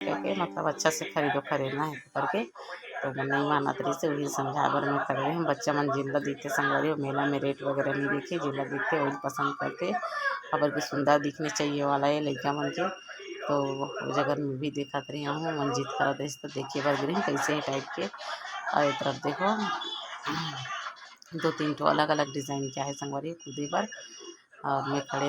करके मतलब अच्छा से खरीदो, खरीदना है करके। तो मैं नहीं मानत रही से वही समझा बर मैं खड़े हम बच्चा मन जिल्ला दिखते संगवारी हो मेला में रेट वगैरह नहीं देखे जिल्ला दिखते वही पसंद करते। खबर की सुंदर दिखने चाहिए वाला है लड़का मन के। तो वो जगह में भी देखत रही हूँ मंजीत करा दे तो देखिए बर गिरी कैसे है टाइप के। और एक तरफ देखो दो तीन ठो अलग अलग डिज़ाइन क्या है संगवारी कूदे पर। और मैं खड़े